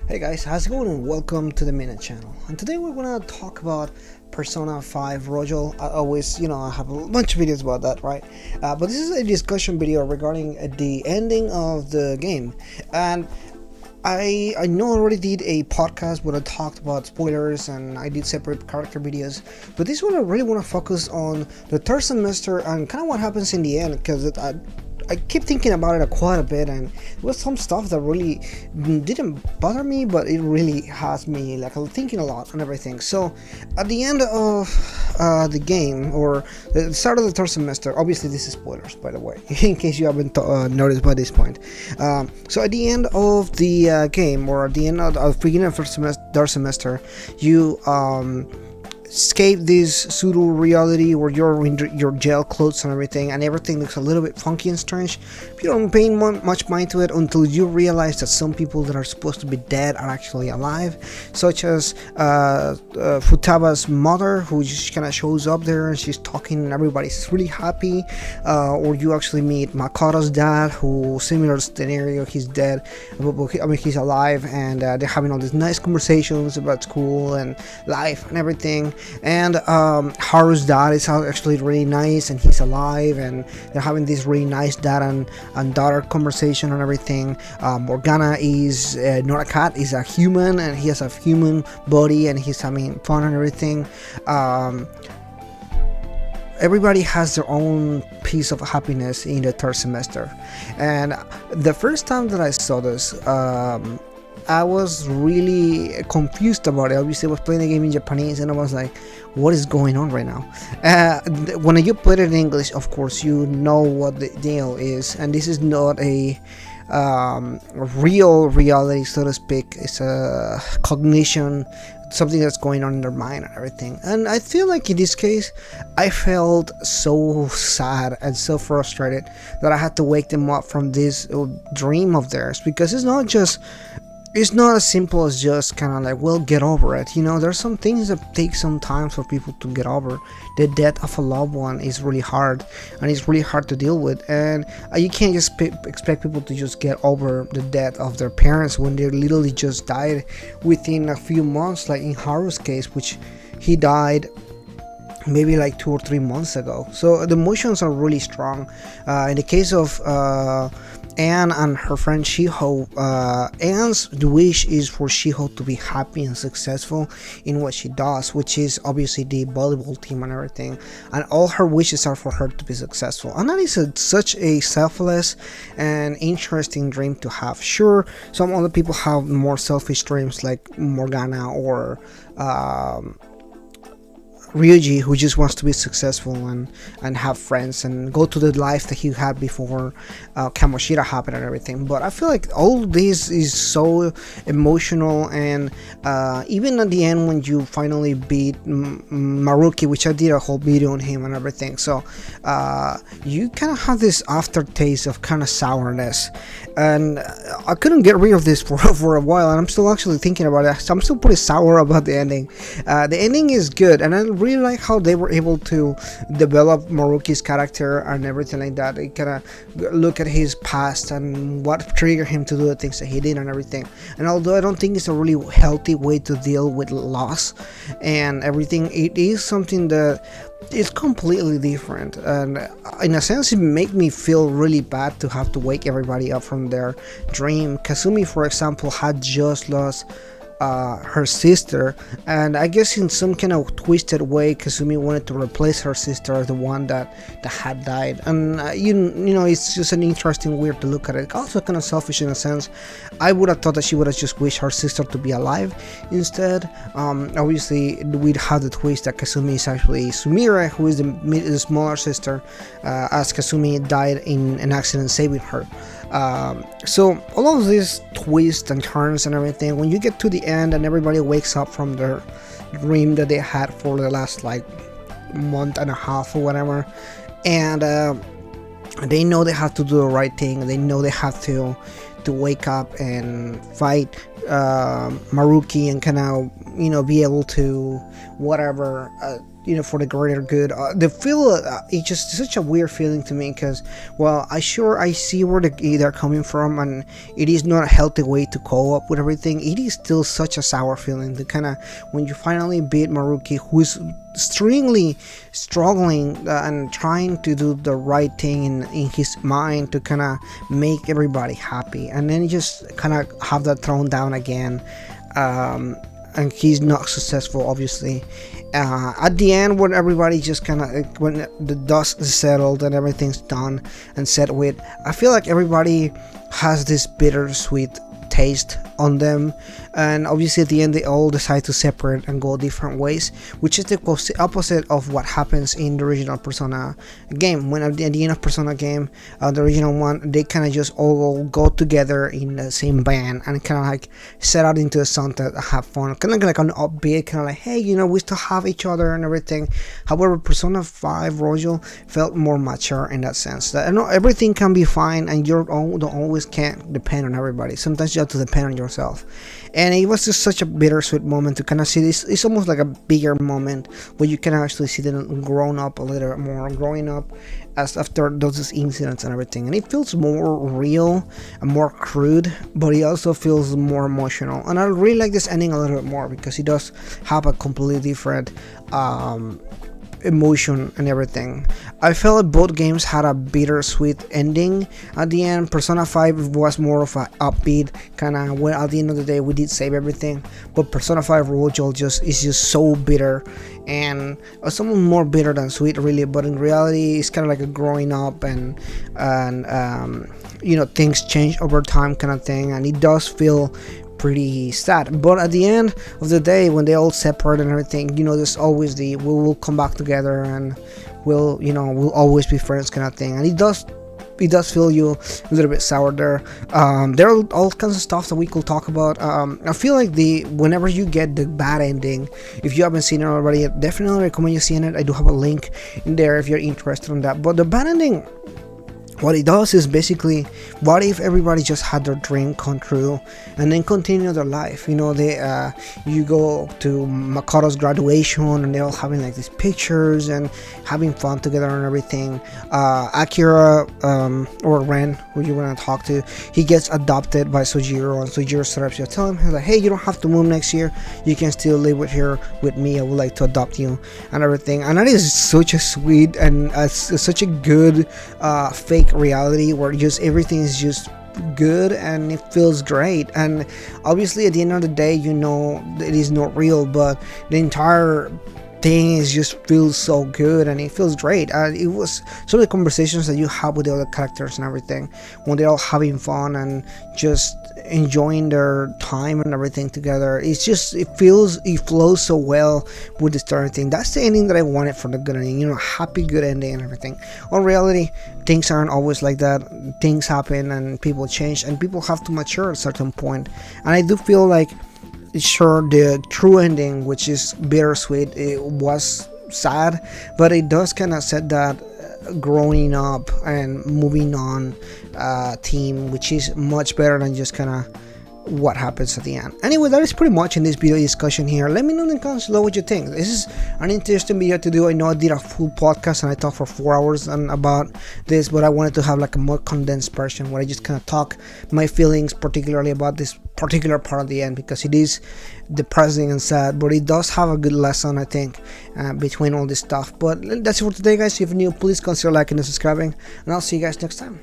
Hey guys, how's it going and welcome to the Minute channel. And today we're gonna talk about Persona 5 Royal. I always, I have a bunch of videos about that, right? But this is a discussion video regarding the ending of the game. And I know I already did a podcast where I talked about spoilers and I did separate character videos, but this one I really want to focus on the third semester and kind of what happens in the end, because I keep thinking about it quite a bit, and there was some stuff that really didn't bother me, but it really has me like thinking a lot and everything. So at the end of the game, or the start of the third semester, obviously this is spoilers by the way, in case you haven't noticed by this point. So at the end of the game, or at the end of the beginning of third semester, you escape this pseudo reality where you're in your jail clothes and everything looks a little bit funky and strange. You don't pay much mind to it until you realize that some people that are supposed to be dead are actually alive, such as Futaba's mother, who just kind of shows up there and she's talking and everybody's really happy, or you actually meet Makoto's dad, who, similar scenario, he's dead, I mean he's alive, and they're having all these nice conversations about school and life and everything. And Haru's dad is actually really nice and he's alive, and they're having this really nice dad and daughter conversation and everything. Morgana is not a cat, he's a human, and he has a human body and he's having fun and everything. Everybody has their own piece of happiness in the third semester, and the first time that I saw this, I was really confused about it. Obviously I was playing the game in Japanese and I was like, what is going on right now? When you put it in English, of course you know what the deal is, and this is not a real reality, so to speak. It's a cognition, something that's going on in their mind and everything. And I feel like in this case I felt so sad and so frustrated that I had to wake them up from this dream of theirs, because it's not as simple as just kind of like, well, get over it. There's some things that take some time for people to get over. The death of a loved one is really hard, and it's really hard to deal with, and you can't just expect people to just get over the death of their parents when they literally just died within a few months, like in Haru's case, which he died maybe like 2 or 3 months ago. So the emotions are really strong. In the case of Anne and her friend Shiho, Anne's wish is for Shiho to be happy and successful in what she does, which is obviously the volleyball team and everything, and all her wishes are for her to be successful, and that is such a selfless and interesting dream to have. Sure, some other people have more selfish dreams like Morgana or Ryuji, who just wants to be successful and have friends and go to the life that he had before Kamoshida happened and everything. But I feel like all this is so emotional, and even at the end when you finally beat Maruki, which I did a whole video on him and everything, so you kind of have this aftertaste of kind of sourness, and I couldn't get rid of this for a while, and I'm still actually thinking about it. So I'm still pretty sour about the ending. The ending is good, and I really like how they were able to develop Maruki's character and everything like that. They kind of look at his past and what triggered him to do the things that he did and everything. And although I don't think it's a really healthy way to deal with loss and everything, it is something that is completely different, and in a sense it made me feel really bad to have to wake everybody up from their dream. Kasumi, for example, had just lost her sister, and I guess in some kind of twisted way Kasumi wanted to replace her sister as the one that had died, and it's just an interesting way to look at it. Also kind of selfish in a sense. I would have thought that she would have just wished her sister to be alive instead. Obviously we'd have the twist that Kasumi is actually Sumire, who is the smaller sister, as Kasumi died in an accident saving her. So all of these twists and turns and everything, when you get to the end and everybody wakes up from their dream that they had for the last like month and a half or whatever, and they know they have to do the right thing, they know they have to wake up and fight Maruki and kind of be able to whatever for the greater good. The feel it's just such a weird feeling to me, because well, I see where they're coming from, and it is not a healthy way to co-op with everything. It is still such a sour feeling, the kind of when you finally beat Maruki, who's extremely struggling and trying to do the right thing in his mind to kind of make everybody happy, and then you just kind of have that thrown down again, and he's not successful, obviously. At the end, when everybody just kind of, when the dust is settled and everything's done and set with, I feel like everybody has this bittersweet taste on them, and obviously at the end they all decide to separate and go different ways, which is the opposite of what happens in the original Persona game. When at the end of Persona game, the original one, they kind of just all go together in the same band and kind of like set out into the sunset, have fun, kind of like an upbeat, kind of like, hey, we still have each other and everything. However, Persona 5 Royal felt more mature in that sense, that I know everything can be fine and you don't always can't depend on everybody. Sometimes you have to depend on yourself, and it was just such a bittersweet moment to kind of see this. It's almost like a bigger moment where you can actually see them grown up a little bit more, growing up as after those incidents and everything, and it feels more real and more crude, but it also feels more emotional. And I really like this ending a little bit more because it does have a completely different emotion and everything. I felt like both games had a bittersweet ending at the end. Persona 5 was more of a upbeat kind of, when at the end of the day we did save everything, but Persona 5 Royal is just so bitter, and something more bitter than sweet really, but in reality it's kind of like a growing up and things change over time kind of thing, and it does feel pretty sad. But at the end of the day, when they all separate and everything, there's always the we will come back together and we'll always be friends kind of thing, and it does feel you a little bit sour there. There are all kinds of stuff that we could talk about. I feel like whenever you get the bad ending, if you haven't seen it already, I definitely recommend you seeing it. I do have a link in there if you're interested in that. But the bad ending, what it does is basically, what if everybody just had their dream come true and then continue their life? You go to Makoto's graduation and they're all having like these pictures and having fun together and everything. Akira, or Ren, who you want to talk to, he gets adopted by Sojiro, and Sojiro starts to tell him, he's like, hey, you don't have to move next year, you can still live here with me, I would like to adopt you and everything. And that is such a sweet and such a good fake reality where just everything is just good and it feels great. And obviously at the end of the day, it is not real, but the entire thing is just feels so good and it feels great. It was some of the conversations that you have with the other characters and everything when they're all having fun and just enjoying their time and everything together. It flows so well with the story thing. That's the ending that I wanted for the good ending, happy good ending and everything. On reality, things aren't always like that. Things happen and people change and people have to mature at a certain point. And I do feel like, sure, the true ending, which is bittersweet, it was sad, but it does kind of set that growing up and moving on theme, which is much better than just kind of what happens at the end. Anyway, that is pretty much in this video discussion here. Let me know in the comments below what you think. This is an interesting video to do. I know I did a full podcast and I talked for 4 hours about this, but I wanted to have like a more condensed version where I just kind of talk my feelings, particularly about this particular part of the end, because it is depressing and sad, but it does have a good lesson, I think, between all this stuff. But that's it for today, guys. If you're new, please consider liking and subscribing, and I'll see you guys next time.